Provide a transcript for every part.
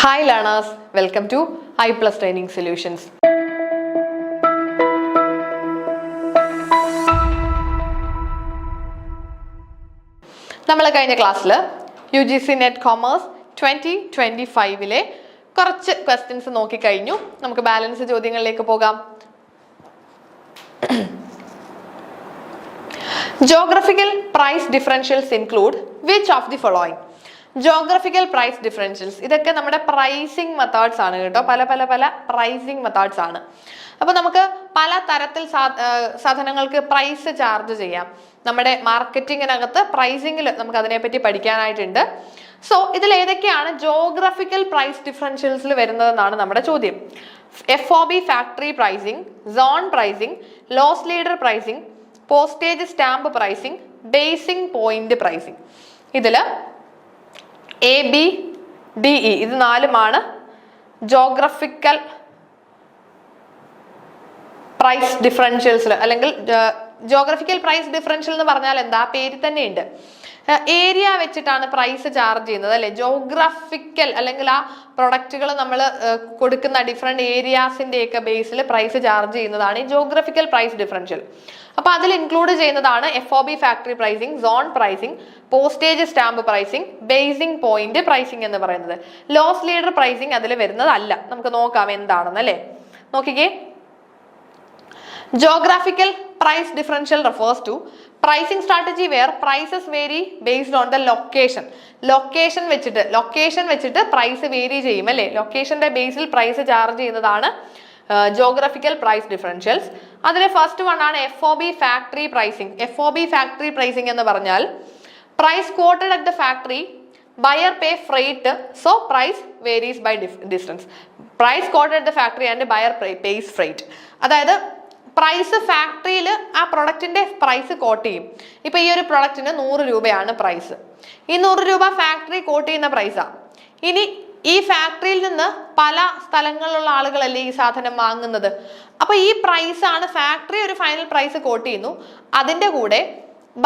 Hi learners, welcome to I Plus Training Solutions. നമ്മൾ കഴിഞ്ഞ ക്ലാസ്സിൽ UGC NET Commerce 2025 കുറച്ച് ക്വസ്റ്റ്യൻസ് നോക്കി കഴിഞ്ഞു. നമുക്ക് ബാലൻസ് ചോദ്യങ്ങളിലേക്ക് പോകാം. Geographical price differentials include which of the following? Geographical price differentials ഇതൊക്കെ നമ്മുടെ പ്രൈസിംഗ് മെത്തേഡ്സ് ആണ് കേട്ടോ. പല പ്രൈസിംഗ് മെത്തേഡ്സ് ആണ്. അപ്പോൾ നമുക്ക് പല തരത്തിൽ സാധനങ്ങൾക്ക് പ്രൈസ് ചാർജ് ചെയ്യാം. നമ്മുടെ മാർക്കറ്റിങ്ങിനകത്ത് പ്രൈസിംഗിൽ നമുക്ക് അതിനെപ്പറ്റി പഠിക്കാനായിട്ടുണ്ട്. സോ ഇതിൽ ഏതൊക്കെയാണ് ജോഗ്രഫിക്കൽ പ്രൈസ് ഡിഫറൻഷ്യൽസിൽ വരുന്നതെന്നാണ് നമ്മുടെ ചോദ്യം. FOB factory pricing, zone pricing, loss leader pricing, postage stamp pricing, basing point pricing. ഇതില് ABDE ഇത് നാലുമാണ് ജോഗ്രഫിക്കൽ പ്രൈസ് ഡിഫറൻഷ്യൽസിൽ. അല്ലെങ്കിൽ ജോഗ്രഫിക്കൽ പ്രൈസ് ഡിഫറൻഷ്യൽ എന്ന് പറഞ്ഞാൽ എന്താ, പേര് തന്നെയുണ്ട്. ഏരിയ വെച്ചിട്ടാണ് പ്രൈസ് ചാർജ് ചെയ്യുന്നത് അല്ലെ. ജോഗ്രഫിക്കൽ അല്ലെങ്കിൽ ആ പ്രൊഡക്റ്റുകൾ നമ്മൾ കൊടുക്കുന്ന ഡിഫറെന്റ് ഏരിയാസിന്റെ ഒക്കെ ബേസിൽ പ്രൈസ് ചാർജ് ചെയ്യുന്നതാണ് ഈ ജോഗ്രഫിക്കൽ പ്രൈസ് ഡിഫറൻഷ്യൽ. അപ്പൊ അതിൽ ഇൻക്ലൂഡ് ചെയ്യുന്നതാണ് FOB factory pricing, zone pricing, postage stamp pricing, basing point pricing എന്ന് പറയുന്നത്. ലോസ് ലീഡർ പ്രൈസിംഗ് അതിൽ വരുന്നതല്ല. നമുക്ക് നോക്കാം എന്താണെന്ന് അല്ലെ. നോക്കിക്കേ, geographical price differential refers to pricing strategy where prices vary based on the location. Location വെച്ചിട്ട് പ്രൈസ് വേരി ചെയ്യും അല്ലെ. ലൊക്കേഷന്റെ ബേസിൽ പ്രൈസ് ചാർജ് ചെയ്യുന്നതാണ് ജോഗ്രഫിക്കൽ പ്രൈസ് ഡിഫറൻഷ്യൽസ്. അതിലെ ഫസ്റ്റ് വൺ ആണ് FOB factory pricing. FOB factory pricing എന്ന് പറഞ്ഞാൽ price quoted at the factory, buyer pay freight, so price varies by distance. Price quoted at the factory and buyer pays freight. അതായത് price ഫാക്ടറിയിൽ ആ പ്രൊഡക്റ്റിന്റെ price coat ചെയ്യും. ഇപ്പൊ ഈ ഒരു പ്രൊഡക്റ്റിന് 100 രൂപയാണ് പ്രൈസ്. ഈ 100 രൂപ ഫാക്ടറി കോട്ട് ചെയ്യുന്ന പ്രൈസാ. ഇനി ഈ ഫാക്ടറിയിൽ നിന്ന് പല സ്ഥലങ്ങളിലുള്ള ആളുകളല്ലേ ഈ സാധനം വാങ്ങുന്നത്. അപ്പൊ ഈ പ്രൈസ് ആണ് ഫാക്ടറി ഒരു ഫൈനൽ പ്രൈസ് കോട്ട് ചെയ്യുന്നു. അതിന്റെ കൂടെ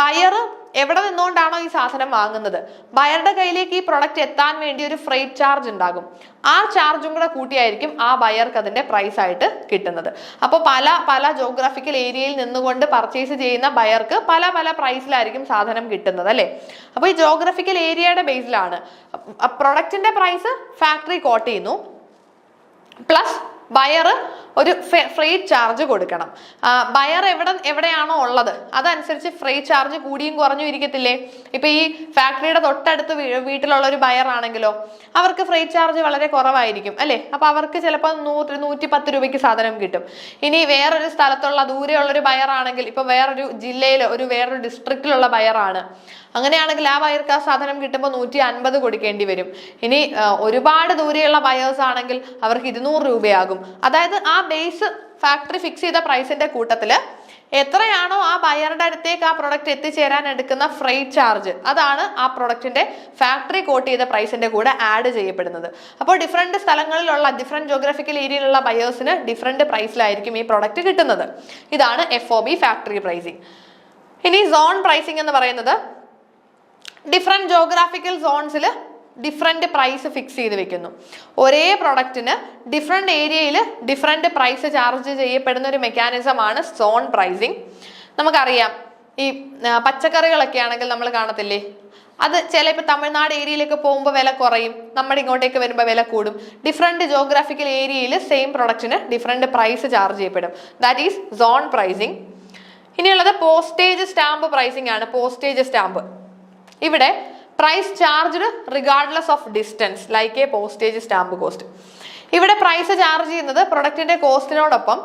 ബയർ എവിടെ നിന്നുകൊണ്ടാണോ ഈ സാധനം വാങ്ങുന്നത്, ബയറുടെ കയ്യിലേക്ക് ഈ പ്രൊഡക്റ്റ് എത്താൻ വേണ്ടി ഒരു ഫ്രൈറ്റ് ചാർജ് ഉണ്ടാകും. ആ ചാർജും കൂടെ കൂട്ടിയായിരിക്കും ആ ബയർക്ക് അതിന്റെ പ്രൈസ് ആയിട്ട് കിട്ടുന്നത്. അപ്പോൾ പല ജോഗ്രഫിക്കൽ ഏരിയയിൽ നിന്നുകൊണ്ട് പർച്ചേസ് ചെയ്യുന്ന ബയർക്ക് പല പ്രൈസിലായിരിക്കും സാധനം കിട്ടുന്നത് അല്ലെ. അപ്പൊ ഈ ജോഗ്രഫിക്കൽ ഏരിയയുടെ ബേസിലാണ് പ്രൊഡക്റ്റിന്റെ പ്രൈസ് ഫാക്ടറി കോട്ട് ചെയ്യുന്നു, പ്ലസ് ബയർ ഒരു ഫ്രൈറ്റ് ചാർജ് കൊടുക്കണം. ബയർ എവിടെയാണോ ഉള്ളത് അതനുസരിച്ച് ഫ്രൈറ്റ് ചാർജ് കൂടിയും കുറഞ്ഞും ഇരിക്കത്തില്ലേ. ഇപ്പൊ ഈ ഫാക്ടറിയുടെ തൊട്ടടുത്ത് വീട്ടിലുള്ള ഒരു ബയർ ആണെങ്കിലോ അവർക്ക് ഫ്രൈറ്റ് ചാർജ് വളരെ കുറവായിരിക്കും അല്ലെ. അപ്പൊ അവർക്ക് ചിലപ്പോൾ 110 രൂപയ്ക്ക് സാധനം കിട്ടും. ഇനി വേറൊരു സ്ഥലത്തുള്ള ദൂരെയുള്ള ഒരു ബയർ ആണെങ്കിൽ, ഇപ്പൊ വേറൊരു ജില്ലയിലോ വേറൊരു ഡിസ്ട്രിക്റ്റിലുള്ള ബയർ ആണ്, അങ്ങനെയാണെങ്കിൽ ആ ബയർക്ക് ആ സാധനം കിട്ടുമ്പോൾ 150 കൊടുക്കേണ്ടി വരും. ഇനി ഒരുപാട് ദൂരെയുള്ള ബയേഴ്സ് ആണെങ്കിൽ അവർക്ക് 200 രൂപയാകും. അതായത് ആ ബേസ് ഫാക്ടറി ഫിക്സ് ചെയ്ത പ്രൈസിന്റെ കൂട്ടത്തില് എത്രയാണോ ആ ബയറുടെ അടുത്തേക്ക് ആ പ്രൊഡക്റ്റ് എത്തിച്ചേരാൻ എടുക്കുന്ന ഫ്രൈറ്റ് ചാർജ്, അതാണ് ആ പ്രൊഡക്റ്റിന്റെ ഫാക്ടറി കോട്ട് ചെയ്ത പ്രൈസിന്റെ കൂടെ ആഡ് ചെയ്യപ്പെടുന്നത്. അപ്പോൾ ഡിഫറെന്റ് സ്ഥലങ്ങളിലുള്ള ഡിഫറെന്റ് ജോഗ്രഫിക്കൽ ഏരിയയിലുള്ള ബയേഴ്സിന് ഡിഫറെന്റ് പ്രൈസിലായിരിക്കും ഈ പ്രൊഡക്റ്റ് കിട്ടുന്നത്. ഇതാണ് FOB ഫാക്ടറി പ്രൈസിങ്. ഇനി സോൺ പ്രൈസിങ് എന്ന് പറയുന്നത് ഡിഫറെന്റ് ജോഗ്രാഫിക്കൽ സോൺസിൽ ഡിഫറെന്റ് പ്രൈസ് ഫിക്സ് ചെയ്ത് വെക്കുന്നു. ഒരേ പ്രൊഡക്റ്റിന് ഡിഫറെന്റ് ഏരിയയിൽ ഡിഫറെന്റ് പ്രൈസ് ചാർജ് ചെയ്യപ്പെടുന്ന ഒരു മെക്കാനിസം ആണ് സോൺ പ്രൈസിങ്. നമുക്കറിയാം, ഈ പച്ചക്കറികളൊക്കെ ആണെങ്കിൽ നമ്മൾ കാണത്തില്ലേ, അത് ചിലപ്പോൾ തമിഴ്നാട് ഏരിയയിലേക്ക് പോകുമ്പോൾ വില കുറയും, നമ്മുടെ ഇങ്ങോട്ടേക്ക് വരുമ്പോൾ വില കൂടും. ഡിഫറെന്റ് ജോഗ്രാഫിക്കൽ ഏരിയയിൽ സെയിം പ്രൊഡക്റ്റിന് ഡിഫറെന്റ് പ്രൈസ് ചാർജ് ചെയ്യപ്പെടും. That is zone pricing. ഇനിയുള്ളത് പോസ്റ്റേജ് സ്റ്റാമ്പ് പ്രൈസിങ് ആണ്. പോസ്റ്റേജ് സ്റ്റാമ്പ് ഇവിടെ price charged regardless of distance like a postage stamp cost. ഇവിടെ പ്രൈസ് ചാർജ് ചെയ്യുന്നത് പ്രൊഡക്റ്റിന്റെ കോസ്റ്റിനോടൊപ്പം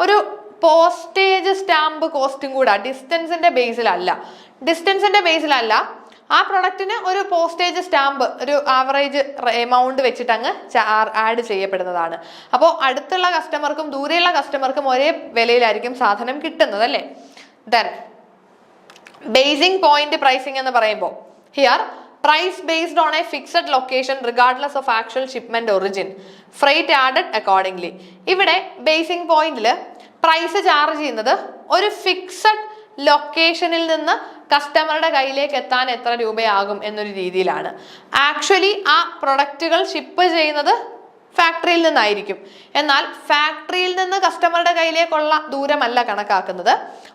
ഒരു പോസ്റ്റേജ് സ്റ്റാമ്പ് കോസ്റ്റും കൂടെ ഡിസ്റ്റൻസിന്റെ ബേസിലല്ല. ആ പ്രൊഡക്റ്റിന് ഒരു പോസ്റ്റേജ് സ്റ്റാമ്പ് ഒരു ആവറേജ് എമൗണ്ട് വെച്ചിട്ട് അങ്ങ് ആഡ് ചെയ്യപ്പെടുന്നതാണ്. അപ്പോൾ അടുത്തുള്ള കസ്റ്റമർക്കും ദൂരെയുള്ള കസ്റ്റമർക്കും ഒരേ വിലയിലായിരിക്കും സാധനം കിട്ടുന്നത് അല്ലേ. ദെൻ ബേസിംഗ് പോയിന്റ് പ്രൈസിംഗ് എന്ന് പറയുമ്പോൾ here price based on a fixed location regardless of actual shipment origin, freight added accordingly. ഇവിടെ ബേസിംഗ് പോയിന്റിൽ പ്രൈസ് ചാർജ് ചെയ്യുന്നത് ഒരു ഫിക്സഡ് ലൊക്കേഷനിൽ നിന്ന് കസ്റ്റമറുടെ കയ്യിലേക്ക് എത്താൻ എത്ര രൂപയാകും എന്നൊരു രീതിയിലാണ്. ആക്ച്വലി ആ പ്രൊഡക്റ്റുകൾ ഷിപ്പ് ചെയ്യുന്നത് ഫാക്ടറിയിൽ നിന്നായിരിക്കും. എന്നാൽ ഫാക്ടറിയിൽ നിന്ന് കസ്റ്റമറുടെ കയ്യിലേക്കുള്ള ദൂരമല്ല കണക്കാക്കുന്നത്,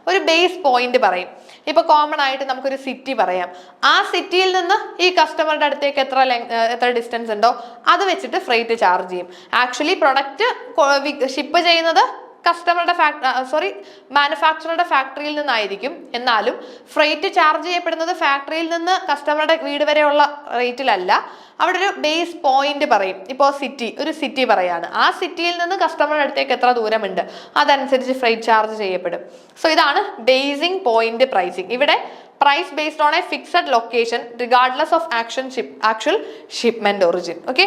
ഒരു ബേസ് പോയിന്റ് പറയും. ഇപ്പൊ കോമൺ ആയിട്ട് നമുക്കൊരു സിറ്റി പറയാം. ആ സിറ്റിയിൽ നിന്ന് ഈ കസ്റ്റമറുടെ അടുത്തേക്ക് എത്ര ഡിസ്റ്റൻസ് ഉണ്ടോ അത് വെച്ചിട്ട് ഫ്രൈറ്റ് ചാർജ് ചെയ്യും. ആക്ച്വലി പ്രൊഡക്റ്റ് ഷിപ്പ് ചെയ്യുന്നത് മാനുഫാക്ചറുടെ ഫാക്ടറിയിൽ നിന്നായിരിക്കും. എന്നാലും ഫ്രൈറ്റ് ചാർജ് ചെയ്യപ്പെടുന്നത് ഫാക്ടറിയിൽ നിന്ന് കസ്റ്റമറുടെ വീട് വരെയുള്ള റേറ്റിലല്ല. അവിടെ ഒരു ബേസ് പോയിന്റ് പറയും. ഇപ്പോൾ ഒരു സിറ്റി പറയാണ്, ആ സിറ്റിയിൽ നിന്ന് കസ്റ്റമറുടെ അടുത്തേക്ക് എത്ര ദൂരമുണ്ട് അതനുസരിച്ച് ഫ്രൈറ്റ് ചാർജ് ചെയ്യപ്പെടും. സോ ഇതാണ് ബേസിംഗ് പോയിന്റ് പ്രൈസിങ്. ഇവിടെ price based on a fixed location regardless of actual shipment origin. Okay,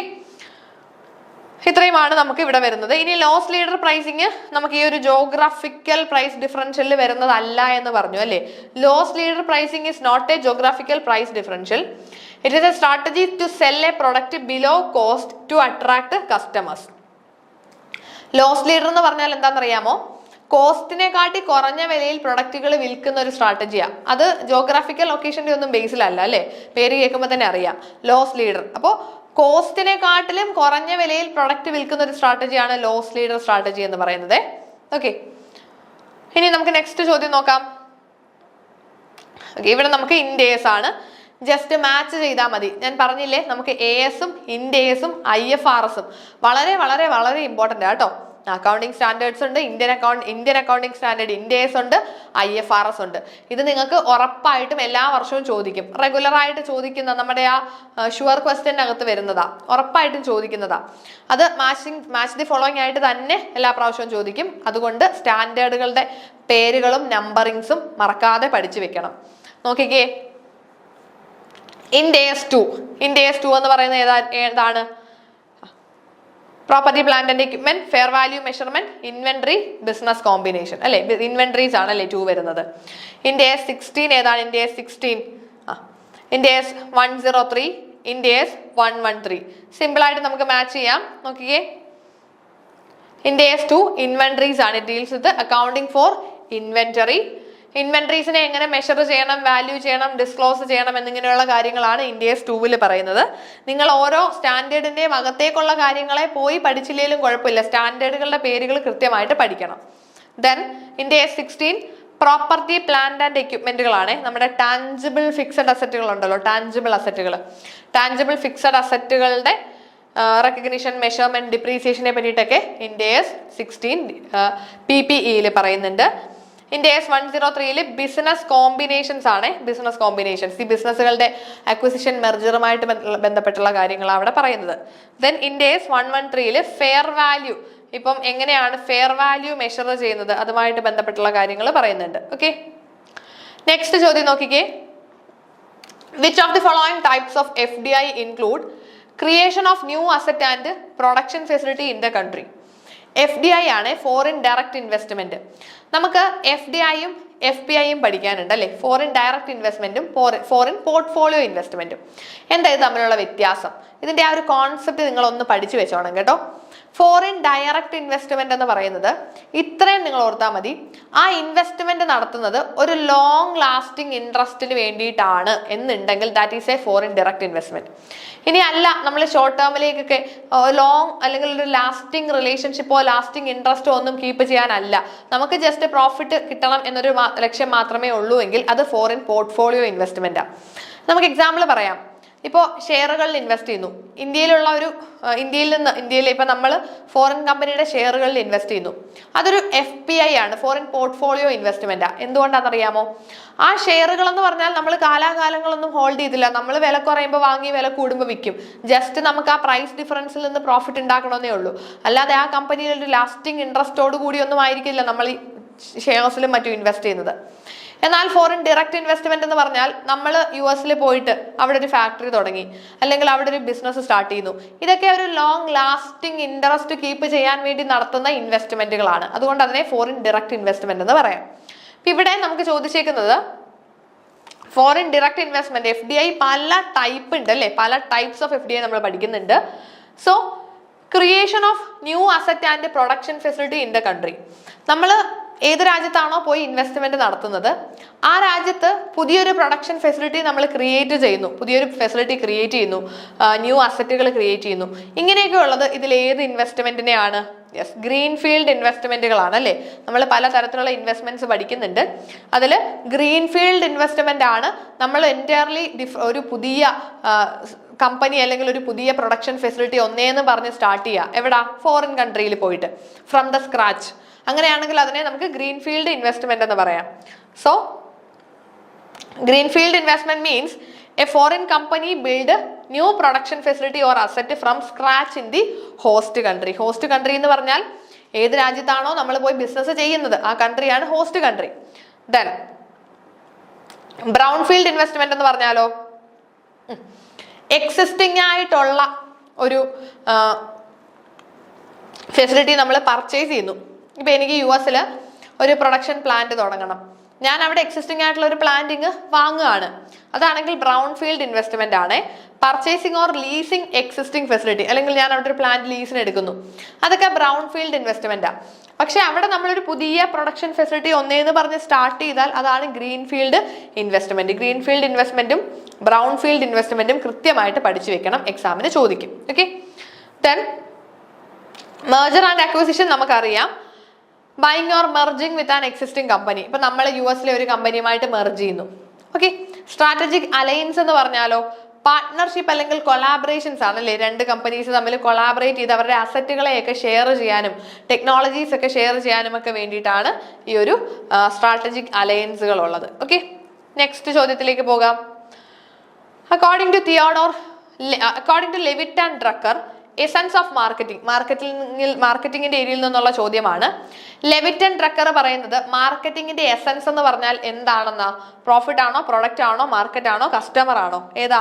ഇത്രയുമാണ് നമുക്ക് ഇവിടെ വരുന്നത്. ഇനി ലോസ് ലീഡർ പ്രൈസിങ് നമുക്ക് ഈ ഒരു ജോഗ്രാഫിക്കൽ പ്രൈസ് ഡിഫറൻഷ്യലിൽ വരുന്നതല്ല എന്ന് പറഞ്ഞു അല്ലേ. Loss leader pricing is not a geographical price differential. It is a strategy to sell a product below cost to attract customers. Loss leader എന്ന് പറഞ്ഞാൽ എന്താണെന്നറിയാമോ? കോസ്റ്റിനെ കാട്ടി കുറഞ്ഞ വിലയിൽ പ്രൊഡക്റ്റുകൾ വിൽക്കുന്ന ഒരു സ്ട്രാറ്റജിയാണ്. അത് ജോഗ്രാഫിക്കൽ ലൊക്കേഷന്റെ ഒന്നും ബേസിലല്ല അല്ലേ, പേര് കേൾക്കുമ്പോൾ തന്നെ അറിയാം ലോസ് ലീഡർ. അപ്പോൾ കോസ്റ്റിനെ കാട്ടിലും കുറഞ്ഞ വിലയിൽ പ്രൊഡക്റ്റ് വിൽക്കുന്ന ഒരു സ്ട്രാറ്റജിയാണ് ലോസ് ലീഡർ സ്ട്രാറ്റജി എന്ന് പറയുന്നത്. ഓക്കെ, ഇനി നമുക്ക് നെക്സ്റ്റ് ചോദ്യം നോക്കാം. ഓക്കെ, ഇവിടെ നമുക്ക് ഇൻഡേഴ്സ് ആണ്. ജസ്റ്റ് മാച്ച് ചെയ്താൽ മതി. ഞാൻ പറഞ്ഞില്ലേ നമുക്ക് ASഉം ഇൻഡേഴ്സും IFRSഉം വളരെ വളരെ വളരെ ഇമ്പോർട്ടൻ്റ് ആട്ടോ. അക്കൗണ്ടിങ് സ്റ്റാൻഡേർഡ്സ് ഉണ്ട്, ഇന്ത്യൻ അക്കൗണ്ടിങ് സ്റ്റാൻഡേർഡ് ഇൻഡേഴ്സ് ഉണ്ട്, IFRS ഉണ്ട്. ഇത് നിങ്ങൾക്ക് ഉറപ്പായിട്ടും എല്ലാ വർഷവും ചോദിക്കും. റെഗുലർ ആയിട്ട് ചോദിക്കുന്ന നമ്മുടെ ആ ഷുവർ ക്വസ്റ്റ്യനകത്ത് വരുന്നതാ, ഉറപ്പായിട്ടും ചോദിക്കുന്നതാ. അത് മാച്ച് ദി ഫോളോയിങ് ആയിട്ട് തന്നെ എല്ലാ പ്രാവശ്യവും ചോദിക്കും. അതുകൊണ്ട് സ്റ്റാൻഡേർഡുകളുടെ പേരുകളും നമ്പറിങ്സും മറക്കാതെ പഠിച്ചു വെക്കണം. നോക്കിക്കേ, ഇൻഡേഴ്സ് 2 എന്ന് പറയുന്നത് ഏതാണ്? Property plant and equipment, fair value measurement, inventory, business combination അല്ലെ. ഇൻവെന്ററീസ് ആണല്ലേ 2 വരുന്നത്. ഇൻഡേഴ്സ് 16 ഏതാണ്? ഇൻഡേഴ്സ് 16 ഇൻഡേഴ്സ് 103, ഇൻഡേഴ്സ് 113. സിമ്പിൾ ആയിട്ട് നമുക്ക് മാച്ച് ചെയ്യാം. നോക്കിക്കേ, ഇൻഡേഴ്സ് 2 ഇൻവെന്ററീസ് ആണ്. It deals with accounting for inventory. ഇൻവെന്ററീസിനെ എങ്ങനെ മെഷർ ചെയ്യണം, വാല്യൂ ചെയ്യണം, ഡിസ്ക്ലോസ് ചെയ്യണം എന്നിങ്ങനെയുള്ള കാര്യങ്ങളാണ് ഇൻഡേഴ്സ് 2 പറയുന്നത്. നിങ്ങൾ ഓരോ സ്റ്റാൻഡേർഡിന്റെയും അകത്തേക്കുള്ള കാര്യങ്ങളെ പോയി പഠിച്ചില്ലെങ്കിലും കുഴപ്പമില്ല, സ്റ്റാൻഡേർഡുകളുടെ പേരുകൾ കൃത്യമായിട്ട് പഠിക്കണം. Then Ind AS 16 property plant and എക്യുപ്മെന്റുകളാണ്. നമ്മുടെ ടാഞ്ചിബിൾ ഫിക്സഡ് അസറ്റുകൾ ഉണ്ടല്ലോ, ടാഞ്ചിബിൾ ഫിക്സഡ് അസറ്റുകളുടെ റെക്കഗ്നിഷൻ, മെഷർമെന്റ്, ഡിപ്രീസിയേഷനെ പറ്റിയിട്ടൊക്കെ ഇൻഡേഴ്സ് 16 PPEയിൽ പറയുന്നുണ്ട്. ഇൻഡേഴ്സ് 103 ബിസിനസ് കോമ്പിനേഷൻസ് ആണ്. ബിസിനസ് കോമ്പിനേഷൻസ് ഈ ബിസിനസ്സുകളുടെ അക്വിസിഷൻ, മെർജറുമായിട്ട് ബന്ധപ്പെട്ടുള്ള കാര്യങ്ങളാണ് അവിടെ പറയുന്നത്. ദെൻ ഇൻഡേഴ്സ് 113 ഫെയർ വാല്യൂ, ഇപ്പം എങ്ങനെയാണ് ഫെയർ വാല്യൂ മെഷർ ചെയ്യുന്നത് അതുമായിട്ട് ബന്ധപ്പെട്ടുള്ള കാര്യങ്ങൾ പറയുന്നുണ്ട്. ഓക്കെ, നെക്സ്റ്റ് ചോദ്യം നോക്കിക്കേ. Which of the following types of FDI include creation of new asset and production facility in the country? FDI ആണ്, ഫോറിൻ ഡയറക്റ്റ് ഇൻവെസ്റ്റ്മെന്റ്. നമുക്ക് FDIയും FPIയും പഠിക്കാനുണ്ട് അല്ലെ. ഫോറിൻ ഡയറക്റ്റ് ഇൻവെസ്റ്റ്മെന്റും ഫോറിൻ പോർട്ട്ഫോളിയോ ഇൻവെസ്റ്റ്മെന്റും. എന്താ ഇത് തമ്മിലുള്ള വ്യത്യാസം? ഇതിന്റെ ആ ഒരു കോൺസെപ്റ്റ് നിങ്ങൾ ഒന്ന് പഠിച്ചു വെച്ചോണം കേട്ടോ. ഫോറിൻ ഡയറക്റ്റ് ഇൻവെസ്റ്റ്മെന്റ് എന്ന് പറയുന്നത് ഇത്രയും നിങ്ങൾ ഓർത്താൽ മതി. ആ ഇൻവെസ്റ്റ്മെന്റ് നടത്തുന്നത് ഒരു ലോങ് ലാസ്റ്റിംഗ് ഇൻട്രസ്റ്റിന് വേണ്ടിയിട്ടാണ് എന്നുണ്ടെങ്കിൽ that is A foreign direct investment. ഇനി അല്ല, നമ്മൾ ഷോർട്ട് ടേമിലേക്കൊക്കെ ലോങ് അല്ലെങ്കിൽ ഒരു ലാസ്റ്റിംഗ് റിലേഷൻഷിപ്പോ ലാസ്റ്റിംഗ് ഇൻട്രസ്റ്റോ ഒന്നും കീപ്പ് ചെയ്യാനല്ല, നമുക്ക് ജസ്റ്റ് പ്രോഫിറ്റ് കിട്ടണം എന്നൊരു ലക്ഷ്യം മാത്രമേ ഉള്ളൂ എങ്കിൽ അത് ഫോറിൻ പോർട്ട്ഫോളിയോ ഇൻവെസ്റ്റ്മെന്റാണ്. നമുക്ക് എക്സാമ്പിൾ പറയാം. ഇപ്പോൾ ഷെയറുകളിൽ ഇൻവെസ്റ്റ് ചെയ്യുന്നു. ഇന്ത്യയിൽ ഇപ്പൊ നമ്മൾ ഫോറിൻ കമ്പനിയുടെ ഷെയറുകളിൽ ഇൻവെസ്റ്റ് ചെയ്യുന്നു. അതൊരു FPI ആണ്, ഫോറിൻ പോർട്ട്ഫോളിയോ ഇൻവെസ്റ്റ്മെന്റാ. എന്തുകൊണ്ടാണെന്നറിയാമോ? ആ ഷെയറുകൾ എന്ന് പറഞ്ഞാൽ നമ്മൾ കാലാകാലങ്ങളൊന്നും ഹോൾഡ് ചെയ്തില്ല. നമ്മൾ വില കുറയുമ്പോൾ വാങ്ങി വില കൂടുമ്പോൾ വിൽക്കും. ജസ്റ്റ് നമുക്ക് ആ പ്രൈസ് ഡിഫറൻസിൽ നിന്ന് പ്രോഫിറ്റ് ഉണ്ടാക്കണമെന്നേ ഉള്ളൂ. അല്ലാതെ ആ കമ്പനിയിൽ ഒരു ലാസ്റ്റിംഗ് ഇൻട്രസ്റ്റോട് കൂടി ഒന്നും ആയിരിക്കില്ല നമ്മൾ ഈ ഷെയർസിലും മറ്റും ഇൻവെസ്റ്റ് ചെയ്യുന്നത്. എന്നാൽ ഫോറിൻ ഡയറക്റ്റ് ഇൻവെസ്റ്റ്മെന്റ് എന്ന് പറഞ്ഞാൽ നമ്മൾ US പോയിട്ട് അവിടെ ഒരു ഫാക്ടറി തുടങ്ങി, അല്ലെങ്കിൽ അവിടെ ഒരു ബിസിനസ് സ്റ്റാർട്ട് ചെയ്യുന്നു. ഇതൊക്കെ ഒരു ലോങ് ലാസ്റ്റിംഗ് ഇൻട്രസ്റ്റ് കീപ്പ് ചെയ്യാൻ വേണ്ടി നടത്തുന്ന ഇൻവെസ്റ്റ്മെന്റുകളാണ്. അതുകൊണ്ട് അതിനെ ഫോറിൻ ഡയറക്റ്റ് ഇൻവെസ്റ്റ്മെന്റ് എന്ന് പറയാം. ഇവിടെ നമുക്ക് ചോദിച്ചേക്കുന്നത് ഫോറിൻ ഡയറക്റ്റ് ഇൻവെസ്റ്റ്മെന്റ് FDI പല ടൈപ്പ് ഉണ്ട് അല്ലെ, പല ടൈപ്സ് ഓഫ് FDI നമ്മൾ പഠിക്കുന്നുണ്ട്. So creation of new asset and production facility in the country. നമ്മൾ ഏത് രാജ്യത്താണോ പോയി ഇൻവെസ്റ്റ്മെന്റ് നടത്തുന്നത് ആ രാജ്യത്ത് പുതിയൊരു പ്രൊഡക്ഷൻ ഫെസിലിറ്റി നമ്മൾ ക്രിയേറ്റ് ചെയ്യുന്നു, പുതിയൊരു ഫെസിലിറ്റി ക്രിയേറ്റ് ചെയ്യുന്നു, ന്യൂ അസറ്റുകൾ ക്രിയേറ്റ് ചെയ്യുന്നു. ഇങ്ങനെയൊക്കെ ഉള്ളത് ഇതിൽ ഏത് ഇൻവെസ്റ്റ്മെന്റിനെയാണ്? യെസ്, ഗ്രീൻഫീൽഡ് ഇൻവെസ്റ്റ്മെന്റുകളാണ് അല്ലേ. നമ്മൾ പലതരത്തിലുള്ള ഇൻവെസ്റ്റ്മെന്റ്സ് പഠിക്കുന്നുണ്ട്. അതിൽ ഗ്രീൻഫീൽഡ് ഇൻവെസ്റ്റ്മെന്റ് ആണ് നമ്മൾ എൻറ്റയർലി ഒരു പുതിയ കമ്പനി അല്ലെങ്കിൽ ഒരു പുതിയ പ്രൊഡക്ഷൻ ഫെസിലിറ്റി ഒന്നേന്ന് പറഞ്ഞ് സ്റ്റാർട്ട് ചെയ്യുക. എവിടാ? ഫോറിൻ കൺട്രിയിൽ പോയിട്ട്, ഫ്രം ദ സ്ക്രാച്ച്. അങ്ങനെയാണെങ്കിൽ അതിനെ നമുക്ക് ഗ്രീൻഫീൽഡ് ഇൻവെസ്റ്റ്മെന്റ് എന്ന് പറയാം. So greenfield investment means a foreign company build new production facility or asset from scratch in the host country. Host country എന്ന് പറഞ്ഞാൽ ഏത് രാജ്യത്താണോ നമ്മൾ പോയി ബിസിനസ് ചെയ്യുന്നത് ആ കൺട്രിയാണ് host country. Then brownfield investment എന്ന് പറഞ്ഞാലോ എക്സിസ്റ്റിംഗ് ആയിട്ടുള്ള ഒരു ഫെസിലിറ്റി നമ്മൾ പർച്ചേസ് ചെയ്യുന്നു. ഇപ്പൊ എനിക്ക് US ഒരു പ്രൊഡക്ഷൻ പ്ലാന്റ് തുടങ്ങണം, ഞാൻ അവിടെ എക്സിസ്റ്റിംഗ് ആയിട്ടുള്ള ഒരു പ്ലാന്റിങ് വാങ്ങുകയാണ്. അതാണെങ്കിൽ ബ്രൗൺ ഫീൽഡ് ഇൻവെസ്റ്റ്മെന്റ് ആണ്. Purchasing or leasing existing facility, അല്ലെങ്കിൽ ഞാൻ അവിടെ ഒരു പ്ലാന്റ് ലീസിന് എടുക്കുന്നു, അതൊക്കെ ബ്രൗൺ ഫീൽഡ് ഇൻവെസ്റ്റ്മെന്റാ. പക്ഷെ അവിടെ നമ്മളൊരു പുതിയ പ്രൊഡക്ഷൻ ഫെസിലിറ്റി ഒന്നേന്ന് പറഞ്ഞ് സ്റ്റാർട്ട് ചെയ്താൽ അതാണ് greenfield investment. Greenfield ഇൻവെസ്റ്റ്മെന്റും ബ്രൗൺ ഫീൽഡ് ഇൻവെസ്റ്റ്മെന്റും കൃത്യമായിട്ട് പഠിച്ചു വെക്കണം, എക്സാമിന് ചോദിക്കും. Okay. Then merger and acquisition നമുക്കറിയാം. Buying or merging with an existing company. ഇപ്പൊ നമ്മൾ US ഒരു കമ്പനിയുമായിട്ട് മെർജ് ചെയ്യുന്നു. ഓക്കെ. സ്ട്രാറ്റജിക് അലയൻസ് എന്ന് പറഞ്ഞാലോ പാർട്ട്ണർഷിപ്പ് അല്ലെങ്കിൽ കൊളാബറേഷൻസ് ആണല്ലേ. രണ്ട് കമ്പനീസ് തമ്മിൽ കൊളാബറേറ്റ് ചെയ്ത് അവരുടെ അസറ്റുകളെയൊക്കെ ഷെയർ ചെയ്യാനും ടെക്നോളജീസ് ഒക്കെ ഷെയർ ചെയ്യാനും ഒക്കെ വേണ്ടിയിട്ടാണ് ഈ ഒരു സ്ട്രാറ്റജിക് അലയൻസുകൾ ഉള്ളത്. ഓക്കെ. നെക്സ്റ്റ് ചോദ്യത്തിലേക്ക് പോകാം. According to Levitt and Drucker essence of marketing. മാർക്കറ്റിംഗിന്റെ ഏരിയയിൽ നിന്നുള്ള ചോദ്യമാണ്. ലെവിറ്റ് ആൻഡ് ഡ്രക്കർ പറയുന്നത് മാർക്കറ്റിംഗിന്റെ എസൻസ് എന്ന് പറഞ്ഞാൽ എന്താണെന്നാ? പ്രോഫിറ്റ് ആണോ, പ്രൊഡക്റ്റ് ആണോ, മാർക്കറ്റ് ആണോ, കസ്റ്റമർ ആണോ, ഏതാ?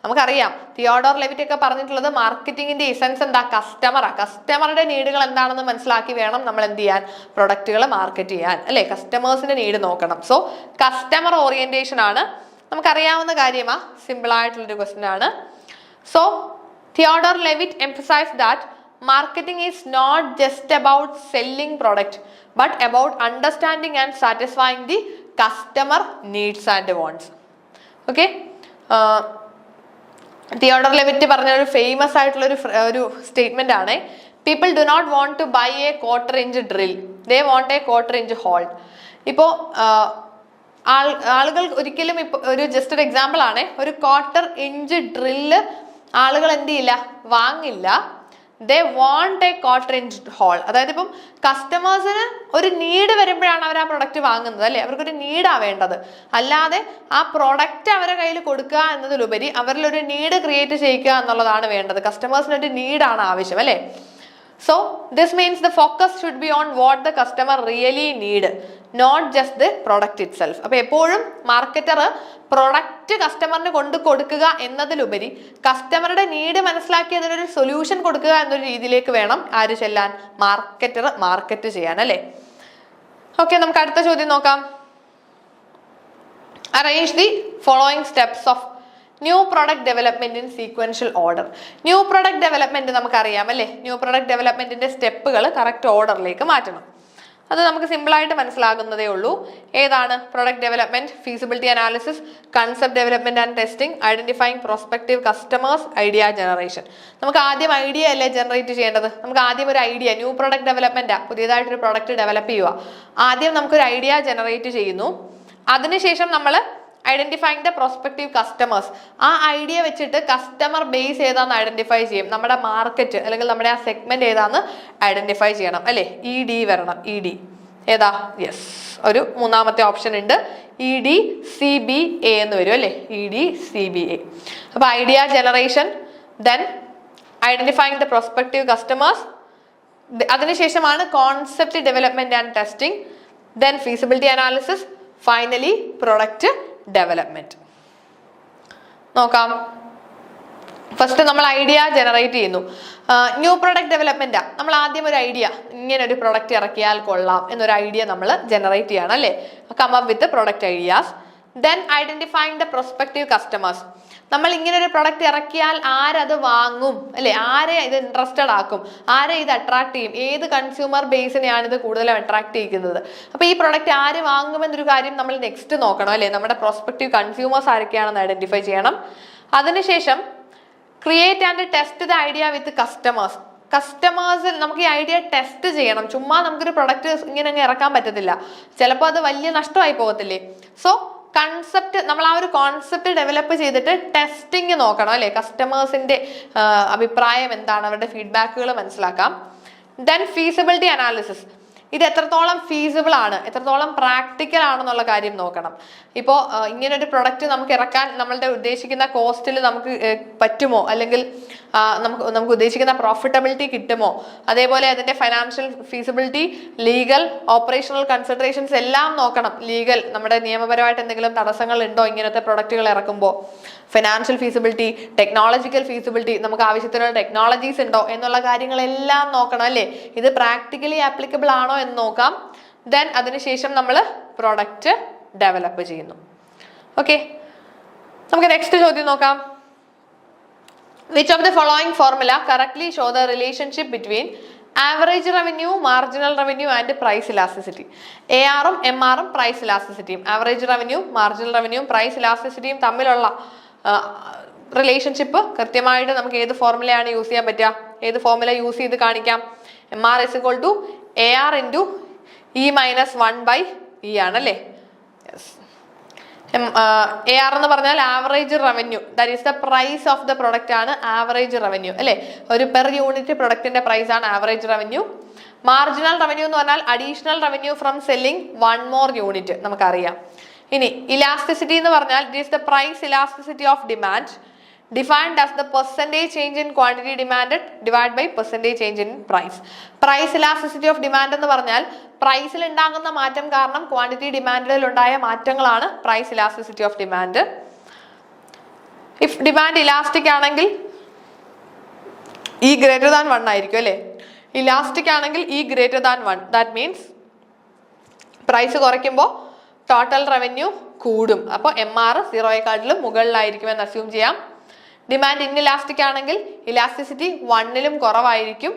നമുക്കറിയാം തിയോഡോർ ലെവിറ്റ് ഒക്കെ പറഞ്ഞിട്ടുള്ളത് മാർക്കറ്റിംഗിന്റെ എസൻസ് എന്താ? കസ്റ്റമറാ. കസ്റ്റമറുടെ നീഡുകൾ എന്താണെന്ന് മനസ്സിലാക്കി വേണം നമ്മൾ എന്ത് ചെയ്യാൻ? പ്രൊഡക്റ്റുകൾ മാർക്കറ്റ് ചെയ്യാൻ അല്ലെ. കസ്റ്റമേഴ്സിന്റെ നീഡ് നോക്കണം. സോ കസ്റ്റമർ ഓറിയന്റേഷൻ ആണ്. നമുക്കറിയാവുന്ന കാര്യമാ, സിമ്പിൾ ആയിട്ടുള്ളൊരു ക്വസ്റ്റ്യൻ ആണ്. So Theodore Levitt emphasized that marketing is not just about selling product but about understanding and satisfying the customer needs and wants. Okay. Theodore Levitt പറഞ്ഞ ഒരു famous ആയിട്ടുള്ള ഒരു statement ആണ്. People do not want to buy a quarter-inch drill, they want a quarter-inch hole. ഇപ്പോ ആളുകൾ ഒരിക്കലും ഇപ്പൊ ഒരു ജസ്റ്റ് ഒരു എക്സാമ്പിൾ ആണ്, ഒരു 1/4-inch ഡ്രില്ല് ആളുകൾ എന്ത് ചെയ്യില്ല, വാങ്ങില്ല. They want a 1/4-inch hole. അതായത് ഇപ്പം കസ്റ്റമേഴ്സിന് ഒരു നീഡ് വരുമ്പോഴാണ് അവർ ആ പ്രൊഡക്റ്റ് വാങ്ങുന്നത് അല്ലെ. അവർക്കൊരു നീഡാ വേണ്ടത്, അല്ലാതെ ആ പ്രൊഡക്റ്റ് അവരുടെ കയ്യിൽ കൊടുക്കുക എന്നതിലുപരി അവരിലൊരു നീഡ് ക്രിയേറ്റ് ചെയ്യിക്കുക എന്നുള്ളതാണ് വേണ്ടത്. കസ്റ്റമേഴ്സിന് ഒരു നീഡാണ് ആവശ്യം അല്ലെ. So this means the focus should be on what the customer really need, not just the product itself. അപ്പോൾ എപ്പോഴും മാർക്കറ്റർ പ്രൊഡക്റ്റ് കസ്റ്റമറിന് കൊണ്ട് കൊടുക്കുക എന്നതിലുപരി കസ്റ്റമറുടെ നീഡ് മനസ്സിലാക്കി അതിനൊരു സൊല്യൂഷൻ കൊടുക്കുക എന്നൊരു രീതിയിലേക്ക് വേണം ആര് ചെല്ലാൻ? മാർക്കറ്റർ മാർക്കറ്റ് ചെയ്യാൻ അല്ലേ. ഓക്കെ, നമുക്ക് അടുത്ത ചോദ്യം നോക്കാം. Arrange the following steps of new product development in sequential order. New product development നമുക്കറിയാം അല്ലേ. ന്യൂ പ്രൊഡക്റ്റ് ഡെവലപ്മെന്റിന്റെ സ്റ്റെപ്പുകൾ കറക്റ്റ് ഓർഡറിലേക്ക് മാറ്റണം. അത് നമുക്ക് സിമ്പിൾ ആയിട്ട് മനസ്സിലാകുന്നതേ ഉള്ളൂ. ഏതാണ്? Product development, feasibility analysis, concept development and testing, identifying prospective customers, idea generation. നമുക്ക് ആദ്യം ഐഡിയ അല്ലേ ജനറേറ്റ് ചെയ്യേണ്ടത്. നമുക്ക് ആദ്യം ഒരു ഐഡിയ, ന്യൂ പ്രൊഡക്റ്റ് ഡെവലപ്മെന്റാ, പുതിയതായിട്ടൊരു പ്രൊഡക്റ്റ് ഡെവലപ്പ് ചെയ്യുക. ആദ്യം നമുക്കൊരു ഐഡിയ ജനറേറ്റ് ചെയ്യുന്നു. അതിനുശേഷം നമ്മൾ ഐഡന്റിഫൈങ് ദ പ്രോസ്പെക്റ്റീവ് കസ്റ്റമേഴ്സ്. ആ ഐഡിയ വെച്ചിട്ട് കസ്റ്റമർ ബേസ് ഏതാന്ന് ഐഡന്റിഫൈ ചെയ്യും. നമ്മുടെ മാർക്കറ്റ് അല്ലെങ്കിൽ നമ്മുടെ ആ സെഗ്മെന്റ് ഏതാന്ന് ഐഡന്റിഫൈ ചെയ്യണം അല്ലെ. ED വരണം. ED ഏതാ? യെസ്, ഒരു മൂന്നാമത്തെ ഓപ്ഷൻ ഉണ്ട്, EDCBA എന്ന് വരും അല്ലെ. EDCBA. അപ്പൊ idea generation, then identifying the prospective customers, അതിനുശേഷമാണ് concept development and testing, then feasibility analysis, finally product development. നോക്കാം. ഫസ്റ്റ് നമ്മൾ ഐഡിയ ജനറേറ്റ് ചെയ്യുന്നു. ന്യൂ പ്രൊഡക്റ്റ് ഡെവലപ്മെന്റാ. നമ്മൾ ആദ്യം ഒരു ഐഡിയ, ഇങ്ങനെ ഒരു പ്രൊഡക്റ്റ് ഇറക്കിയാൽ കൊള്ളാം എന്നൊരു ഐഡിയ നമ്മൾ ജനറേറ്റ് ചെയ്യണം അല്ലേ. Come up with product ideas. Then identifying the prospective customers. നമ്മൾ ഇങ്ങനെ ഒരു പ്രൊഡക്റ്റ് ഇറക്കിയാൽ ആരത് വാങ്ങും അല്ലെ, ആരെ ഇത് ഇൻട്രസ്റ്റഡ് ആക്കും, ആരെ ഇത് അട്രാക്ട് ചെയ്യും, ഏത് കൺസ്യൂമർ ബേസിനെയാണ് ഇത് കൂടുതലും അട്രാക്ട് ചെയ്യുന്നത്. അപ്പൊ ഈ പ്രൊഡക്റ്റ് ആര് വാങ്ങുമെന്നൊരു കാര്യം നമ്മൾ നെക്സ്റ്റ് നോക്കണം അല്ലെ, നമ്മുടെ പ്രോസ്പെക്റ്റീവ് കൺസ്യൂമേഴ്സ് ആരൊക്കെയാണെന്ന് ഐഡന്റിഫൈ ചെയ്യണം. അതിനുശേഷം create and test the idea with customers. കസ്റ്റമേഴ്സിൽ നമുക്ക് ഈ ഐഡിയ ടെസ്റ്റ് ചെയ്യണം. ചുമ്മാ നമുക്കൊരു പ്രൊഡക്റ്റ് ഇങ്ങനെ അങ്ങ് ഇറക്കാൻ പറ്റത്തില്ല, ചിലപ്പോൾ അത് വലിയ നഷ്ടമായി പോകത്തില്ലേ. സോ കൺസെപ്റ്റ്, നമ്മൾ ആ ഒരു കോൺസെപ്റ്റ് ഡെവലപ്പ് ചെയ്തിട്ട് ടെസ്റ്റിംഗ് നോക്കണം അല്ലെ, കസ്റ്റമേഴ്സിന്റെ അഭിപ്രായം എന്താണ്, അവരുടെ ഫീഡ്ബാക്കുകൾ മനസ്സിലാക്കാം. ദെൻ ഫീസിബിലിറ്റി അനാലിസിസ്, ഇത് എത്രത്തോളം ഫീസിബിൾ ആണ്, എത്രത്തോളം പ്രാക്ടിക്കൽ ആണെന്നുള്ള കാര്യം നോക്കണം. ഇപ്പോൾ ഇങ്ങനൊരു പ്രൊഡക്റ്റ് നമുക്ക് ഇറക്കാൻ നമ്മളുടെ ഉദ്ദേശിക്കുന്ന കോസ്റ്റിൽ നമുക്ക് പറ്റുമോ, അല്ലെങ്കിൽ നമുക്ക് ഉദ്ദേശിക്കുന്ന പ്രോഫിറ്റബിലിറ്റി കിട്ടുമോ, അതേപോലെ അതിന്റെ financial feasibility, legal, operational considerations എല്ലാം നോക്കണം. ലീഗൽ, നമ്മുടെ നിയമപരമായിട്ട് എന്തെങ്കിലും തടസ്സങ്ങൾ ഉണ്ടോ ഇങ്ങനത്തെ പ്രൊഡക്റ്റുകൾ ഇറക്കുമ്പോൾ, ഫിനാൻഷ്യൽ ഫീസിബിലിറ്റി, ടെക്നോളജിക്കൽ ഫീസിബിലിറ്റി, നമുക്ക് ആവശ്യത്തിനുള്ള ടെക്നോളജീസ് ഉണ്ടോ എന്നുള്ള കാര്യങ്ങളെല്ലാം നോക്കണം അല്ലേ, ഇത് പ്രാക്ടിക്കലി ആപ്ലിക്കബിൾ ആണോ എന്ന് നോക്കാം. ദെൻ അതിനുശേഷം നമ്മൾ പ്രൊഡക്റ്റ് ഡെവലപ്പ് ചെയ്യുന്നു. ഓക്കെ, നമുക്ക് നെക്സ്റ്റ് ചോദ്യം നോക്കാം. Which of the following formula correctly show the relationship between average revenue, marginal revenue and price elasticity. ARഉം MRഉം പ്രൈസ് ഇലാസ്റ്റിസിറ്റിയും, ആവറേജ് റവന്യൂ, മാർജിനൽ റവന്യൂവും പ്രൈസ് ഇലാസ്റ്റിസിറ്റിയും തമ്മിലുള്ള റിലേഷൻഷിപ്പ് കൃത്യമായിട്ട് നമുക്ക് ഏത് ഫോർമുലയാണ് യൂസ് ചെയ്യാൻ പറ്റുക, ഏത് ഫോർമുല യൂസ് ചെയ്ത് കാണിക്കാം? MR is equal to AR into E minus 1/E ആണല്ലേ. AR എന്ന് പറഞ്ഞാൽ average revenue, that is the price of the product ആണ് ആവറേജ് റവന്യൂ അല്ലെ, ഒരു പെർ യൂണിറ്റ് പ്രൊഡക്റ്റിന്റെ പ്രൈസ് ആണ് ആവറേജ് റവന്യൂ. മാർജിനൽ റവന്യൂ എന്ന് പറഞ്ഞാൽ additional revenue from selling 1 more unit, നമുക്കറിയാം. ഇനി ഇലാസ്റ്റിസിറ്റി എന്ന് പറഞ്ഞാൽ it is the price elasticity of demand defined as the percentage change in quantity demanded divided by percentage change in price. Price elasticity of demand എന്ന് പറഞ്ഞാൽ പ്രൈസിൽ ഉണ്ടാകുന്ന മാറ്റം കാരണം ക്വാണ്ടിറ്റി ഡിമാൻഡിൽ ഉണ്ടായ മാറ്റങ്ങളാണ് price elasticity of demand. If demand elastic ആണെങ്കിൽ E greater than 1 ആയിരിക്കും അല്ലേ, ഇലാസ്റ്റിക് ആണെങ്കിൽ E greater than 1, that means price കുറയ്ക്കുമ്പോൾ ടോട്ടൽ റവന്യൂ കൂടും. അപ്പോൾ MR 0യെക്കാട്ടിലും മുകളിലായിരിക്കുമെന്ന് അസ്യൂം ചെയ്യാം. ഡിമാൻഡ് ഇൻഇലാസ്റ്റിക് ആണെങ്കിൽ ഇലാസ്റ്റിസിറ്റി 1ലും കുറവായിരിക്കും.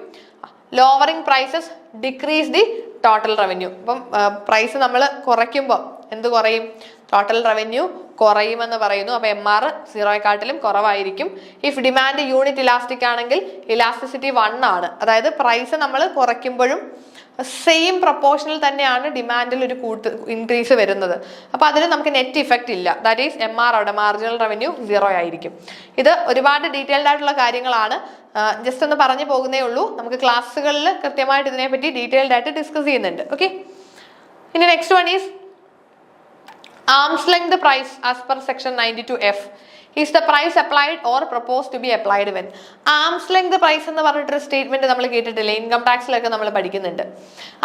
Lowering prices decrease the total revenue. അപ്പം പ്രൈസ് നമ്മൾ കുറയ്ക്കുമ്പോൾ എന്ത് കുറയും? ടോട്ടൽ റവന്യൂ കുറയുമെന്ന് പറയുന്നു. അപ്പൊ MR 0യെക്കാട്ടിലും കുറവായിരിക്കും. ഇഫ് ഡിമാൻഡ് യൂണിറ്റ് ഇലാസ്റ്റിക് ആണെങ്കിൽ ഇലാസ്റ്റിസിറ്റി 1 ആണ്. അതായത് പ്രൈസ് നമ്മൾ കുറയ്ക്കുമ്പോഴും സെയിം പ്രൊപ്പോർഷനിൽ തന്നെയാണ് ഡിമാൻഡിൽ ഒരു ഇൻക്രീസ് വരുന്നത്. അപ്പൊ അതിൽ നമുക്ക് നെറ്റ് ഇഫക്റ്റ് ഇല്ല. ദാറ്റ് ഈസ് MR അവിടെ മാർജിനൽ റവന്യൂ 0 ആയിരിക്കും. ഇത് ഒരുപാട് ഡീറ്റെയിൽഡ് ആയിട്ടുള്ള കാര്യങ്ങളാണ്, ജസ്റ്റ് ഒന്ന് പറഞ്ഞു പോകുന്നേ ഉള്ളൂ. നമുക്ക് ക്ലാസ്സുകളിൽ കൃത്യമായിട്ട് ഇതിനെപ്പറ്റി ഡീറ്റെയിൽഡ് ആയിട്ട് ഡിസ്കസ് ചെയ്യുന്നുണ്ട്. ഓക്കെ, ഇനി next one is arm's length price as per section 92F is the price applied or proposed to be applied when. arm's length price എന്ന് പറഞ്ഞിട്ടൊരു സ്റ്റേറ്റ്മെന്റ് നമ്മൾ കേട്ടിട്ടില്ലേ, ഇൻകം ടാക്സിലൊക്കെ നമ്മൾ പഠിക്കുന്നുണ്ട്.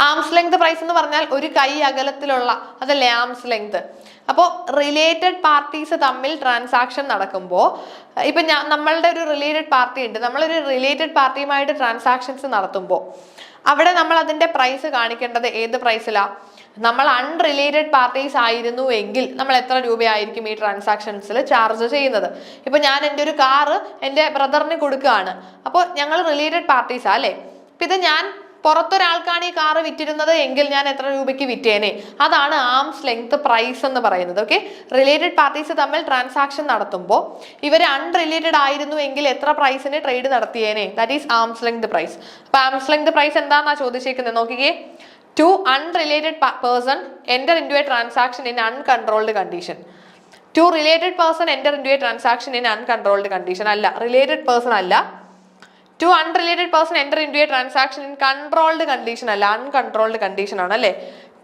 arm's length price എന്ന് പറഞ്ഞാൽ ഒരു കൈ അകലത്തിലുള്ള, അതല്ലേ arm's length. അപ്പോൾ റിലേറ്റഡ് പാർട്ടീസ് തമ്മിൽ ട്രാൻസാക്ഷൻ നടക്കുമ്പോൾ, ഇപ്പൊ നമ്മളുടെ ഒരു റിലേറ്റഡ് പാർട്ടി ഉണ്ട്, നമ്മളൊരു റിലേറ്റഡ് പാർട്ടിയുമായിട്ട് ട്രാൻസാക്ഷൻസ് നടത്തുമ്പോൾ അവിടെ നമ്മൾ അതിന്റെ പ്രൈസ് കാണിക്കേണ്ടത് ഏത് പ്രൈസിലാ? നമ്മൾ അൺറിലേറ്റഡ് പാർട്ടീസ് ആയിരുന്നു എങ്കിൽ നമ്മൾ എത്ര രൂപയായിരിക്കും ഈ ട്രാൻസാക്ഷൻസിൽ ചാർജ് ചെയ്യുന്നത്? ഇപ്പൊ ഞാൻ എൻ്റെ ഒരു കാറ് എൻ്റെ ബ്രദറിന് കൊടുക്കുകയാണ്, അപ്പോൾ ഞങ്ങൾ റിലേറ്റഡ് പാർട്ടീസാ അല്ലേ. ഇപ്പൊ ഇത് ഞാൻ പുറത്തൊരാൾക്കാണ് ഈ കാറ് വിറ്റിരുന്നത് എങ്കിൽ ഞാൻ എത്ര രൂപയ്ക്ക് വിറ്റേനെ? അതാണ് ആംസ് ലെങ്ത് പ്രൈസ് എന്ന് പറയുന്നത്. ഓക്കെ, റിലേറ്റഡ് പാർട്ടീസ് തമ്മിൽ ട്രാൻസാക്ഷൻ നടത്തുമ്പോൾ ഇവർ അൺറിലേറ്റഡ് ആയിരുന്നു എങ്കിൽ എത്ര പ്രൈസിന് ട്രേഡ് നടത്തിയേനെ? That is arm's length price. അപ്പൊ ആംസ് ലെങ്ത് പ്രൈസ് എന്താണെന്നാ ചോദിച്ചേക്കുന്നത് നോക്കിക്കേ. Two unrelated person enter into a transaction in uncontrolled condition. Two related person enter into a transaction in uncontrolled condition. അല്ല, related person അല്ല. Two unrelated person enter into a transaction in controlled condition അല്ല, uncontrolled condition ആണ് അല്ലേ.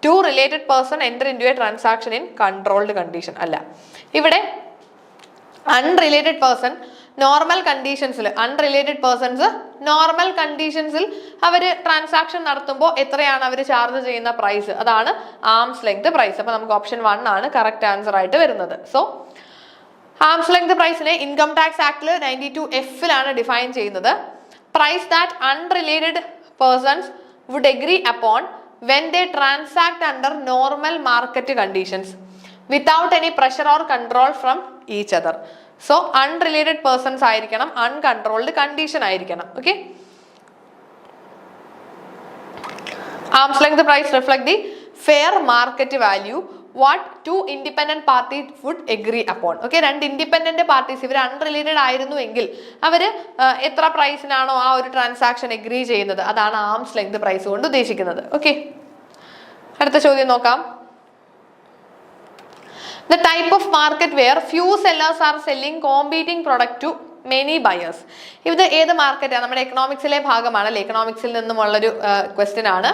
Two related person enter into a transaction in controlled condition അല്ല. ഇവിടെ unrelated person normal കണ്ടീഷൻസിൽ, unrelated persons normal കണ്ടീഷൻസിൽ അവർ ട്രാൻസാക്ഷൻ നടത്തുമ്പോൾ എത്രയാണ് അവർ ചാർജ് ചെയ്യുന്ന പ്രൈസ്, അതാണ് ആംസ് ലെങ്ത് പ്രൈസ്. അപ്പൊ നമുക്ക് ഓപ്ഷൻ 1 ആണ് കറക്റ്റ് ആൻസർ ആയിട്ട് വരുന്നത്. സോ ആംസ് ലെങ്ത് പ്രൈസിനെ ഇൻകം ടാക്സ് ആക്ടിൽ 92F ഡിഫൈൻ ചെയ്യുന്നത്. Price that unrelated persons would agree upon when they transact under normal market conditions without any pressure or control from each other. So unrelated persons ആയിരിക്കണം, uncontrolled condition ആയിരിക്കണം. Okay, arm's length price reflect the fair market value what two independent parties would agree upon. Okay, രണ്ട് independent parties ഇവർ unrelated ആയിരുന്നു എങ്കിൽ അവര് എത്ര പ്രൈസിനാണോ ആ ഒരു ട്രാൻസാക്ഷൻ എഗ്രി ചെയ്യുന്നത് അതാണ് ആംസ് ലെങ്ത് പ്രൈസ് കൊണ്ട് ഉദ്ദേശിക്കുന്നത്. ഓക്കെ, അടുത്ത ചോദ്യം നോക്കാം. The type of market where few sellers are selling competing product to many buyers. ഇത് ഏത് മാർക്കറ്റാണ്? നമ്മുടെ എക്കണോമിക്സിലെ ഭാഗമാണ് അല്ലെ, എക്കണോമിക്സിൽ നിന്നുമുള്ളൊരു ക്വസ്റ്റ്യൻ ആണ്.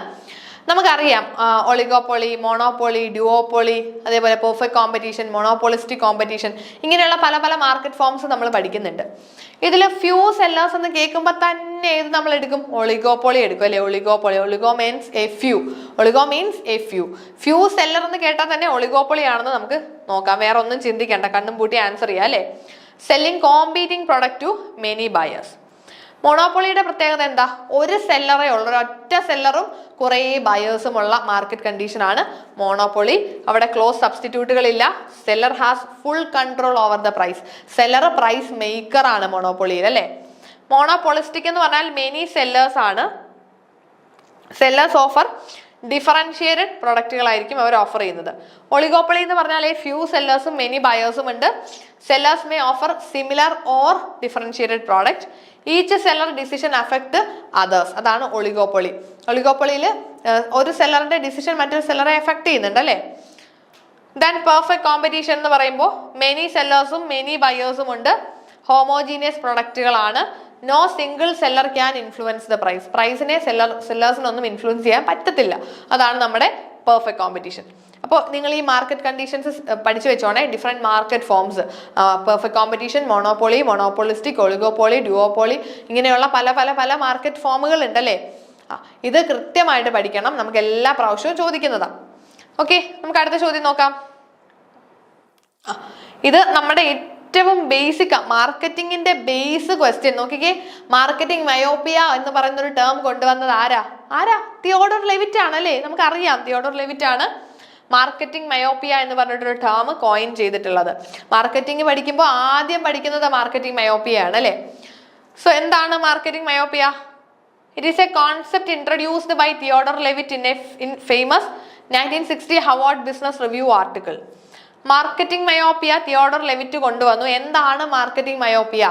നമുക്കറിയാം ഒളിഗോപോളി, മോണോപോളി, ഡ്യുവോപോളി, അതേപോലെ പെർഫെക്റ്റ് കോമ്പറ്റീഷൻ, മോണോപോളിസ്റ്റിക് കോമ്പറ്റീഷൻ, ഇങ്ങനെയുള്ള പല പല മാർക്കറ്റ് ഫോംസ് നമ്മൾ പഠിക്കുന്നുണ്ട്. ഇതിൽ ഫ്യൂ സെല്ലേഴ്സ് എന്ന് കേൾക്കുമ്പോൾ തന്നെ ഏത് നമ്മൾ എടുക്കും? ഒളിഗോപോളി എടുക്കും അല്ലെ. Oligopoly, oligo means A few, oligo means A few. Few seller എന്ന് കേട്ടാൽ തന്നെ ഒളിഗോപോളി ആണെന്ന് നമുക്ക് നോക്കാം, വേറെ ഒന്നും ചിന്തിക്കേണ്ട, കണ്ണും പൂട്ടി ആൻസർ ചെയ്യാം അല്ലെ. Selling competing product to many buyers. മോണോപോളിയുടെ പ്രത്യേകത എന്താ? ഒരു സെല്ലറേ ഉള്ളൂ, ഒരൊറ്റ സെല്ലറും കുറേ ബയേഴ്സും ഉള്ള മാർക്കറ്റ് കണ്ടീഷൻ ആണ് മോണോപോളി. അവിടെ ക്ലോസ് സബ്സ്റ്റിറ്റ്യൂട്ടുകളില്ല. Seller has full control over the price. Seller price maker ആണ് മോണോപോളിയിൽ അല്ലെ. മോണോപോളിസ്റ്റിക് എന്ന് പറഞ്ഞാൽ മെനി സെല്ലേഴ്സ് ആണ്. സെല്ലേഴ്സ് ഓഫർ ഡിഫറൻഷിയേറ്റഡ് പ്രൊഡക്റ്റുകളായിരിക്കും അവർ ഓഫർ ചെയ്യുന്നത്. ഒളിഗോപ്പൊളി എന്ന് പറഞ്ഞാൽ ഫ്യൂ സെല്ലേഴ്സും മെനി ബയേഴ്സും ഉണ്ട്. Sellers may offer similar or differentiated product. Each seller decision affect others. അതാണ് ഒളിഗോപ്പൊളി. ഒളിഗോപ്പൊളിയിൽ ഒരു സെല്ലറിന്റെ ഡിസിഷൻ മറ്റൊരു സെല്ലറെ എഫക്ട് ചെയ്യുന്നുണ്ട് അല്ലേ. ദെൻ പെർഫെക്റ്റ് കോമ്പറ്റീഷൻ എന്ന് പറയുമ്പോൾ മെനി സെല്ലേഴ്സും മെനി ബയേഴ്സും ഉണ്ട്. ഹോമോജീനിയസ് പ്രൊഡക്റ്റുകളാണ്. No single seller can influence the price. പ്രൈസിനെ സെല്ലേഴ്സിനൊന്നും ഇൻഫ്ലുവൻസ് ചെയ്യാൻ പറ്റത്തില്ല. അതാണ് നമ്മുടെ പെർഫെക്റ്റ് കോമ്പറ്റീഷൻ. അപ്പോൾ നിങ്ങൾ ഈ മാർക്കറ്റ് കണ്ടീഷൻസ് പഠിച്ചു വെച്ചോണേ. Different market forms, perfect competition, monopoly, monopolistic, oligopoly, duopoly, ഇങ്ങനെയുള്ള പല പല പല മാർക്കറ്റ് ഫോമുകൾ ഉണ്ടല്ലേ. ഇത് കൃത്യമായിട്ട് പഠിക്കണം, നമുക്ക് എല്ലാ പ്രാവശ്യവും ചോദിക്കുന്നതാണ്. ഓക്കെ, നമുക്ക് അടുത്ത ചോദ്യം നോക്കാം. ഇത് നമ്മുടെ ഏറ്റവും ബേസിക് മാർക്കറ്റിംഗിന്റെ ബേസ് ക്വസ്റ്റ്യൻ. നോക്കിക്കേ, മാർക്കറ്റിംഗ് മയോപ്പിയ എന്ന് പറയുന്ന ഒരു ടേം കൊണ്ടുവന്നത് ആരാ? തിയോഡർ ലെവിറ്റ് ആണ് അല്ലേ. നമുക്കറിയാം തിയോഡർ ലെവിറ്റ് ആണ് മാർക്കറ്റിംഗ് മയോപ്പിയ എന്ന് പറഞ്ഞിട്ടൊരു ടേം കോയിൻ ചെയ്തിട്ടുള്ളത്. മാർക്കറ്റിംഗ് പഠിക്കുമ്പോൾ ആദ്യം പഠിക്കുന്നത് മാർക്കറ്റിംഗ് മയോപ്പിയ ആണ് അല്ലേ. സോ എന്താണ് marketing myopia? It is a concept introduced by Theodore Levitt in famous 1960 Harvard Business Review article. Marketing myopia Theodore Levitt കൊണ്ടുവന്നു. എന്താണ് മാർക്കറ്റിംഗ് മയോപ്പിയ?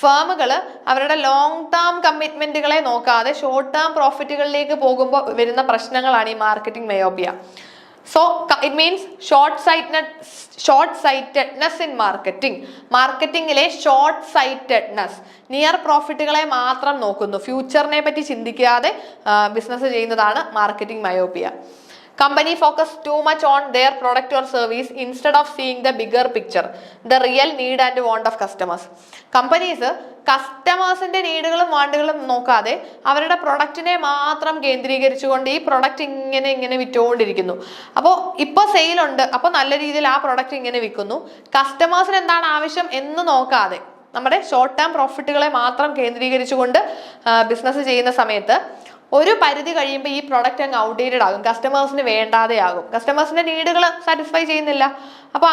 ഫേമുകൾ അവരുടെ ലോങ് ടേം കമ്മിറ്റ്മെന്റുകളെ നോക്കാതെ ഷോർട്ട് ടേം പ്രോഫിറ്റുകളിലേക്ക് പോകുമ്പോൾ വരുന്ന പ്രശ്നങ്ങളാണ് ഈ marketing myopia. So it means short sightedness in marketing. മാർക്കറ്റിംഗിലെ short sightedness, near പ്രോഫിറ്റുകളെ മാത്രം നോക്കുന്നു, ഫ്യൂച്ചറിനെ പറ്റി ചിന്തിക്കാതെ ബിസിനസ് ചെയ്യുന്നതാണ് marketing myopia. Company focus too much on their product or service instead of seeing the bigger picture, the real need and want of customers. Companies കസ്റ്റമേഴ്സിന്റെ നീഡുകളും വാണ്ടുകളും നോക്കാതെ അവരുടെ പ്രൊഡക്റ്റിനെ മാത്രം കേന്ദ്രീകരിച്ചുകൊണ്ട് ഈ പ്രൊഡക്റ്റ് ഇങ്ങനെ വിറ്റുകൊണ്ടിരിക്കുന്നു. അപ്പോൾ ഇപ്പോൾ സെയിലുണ്ട്, അപ്പോൾ നല്ല രീതിയിൽ ആ പ്രൊഡക്റ്റ് ഇങ്ങനെ വിൽക്കുന്നു. കസ്റ്റമേഴ്സിന് എന്താണ് ആവശ്യം എന്ന് നോക്കാതെ നമ്മുടെ ഷോർട്ട് ടേം പ്രോഫിറ്റുകളെ മാത്രം കേന്ദ്രീകരിച്ചുകൊണ്ട് ബിസിനസ് ചെയ്യുന്ന സമയത്ത് ഒരു പരിധി കഴിയുമ്പോൾ ഈ പ്രൊഡക്റ്റ് അങ്ങ് ഔട്ട്ഡേറ്റഡ് ആകും, കസ്റ്റമേഴ്സിന് വേണ്ടാതെ ആകും, കസ്റ്റമേഴ്സിന്റെ നീഡുകൾ സാറ്റിസ്ഫൈ ചെയ്യുന്നില്ല. അപ്പോൾ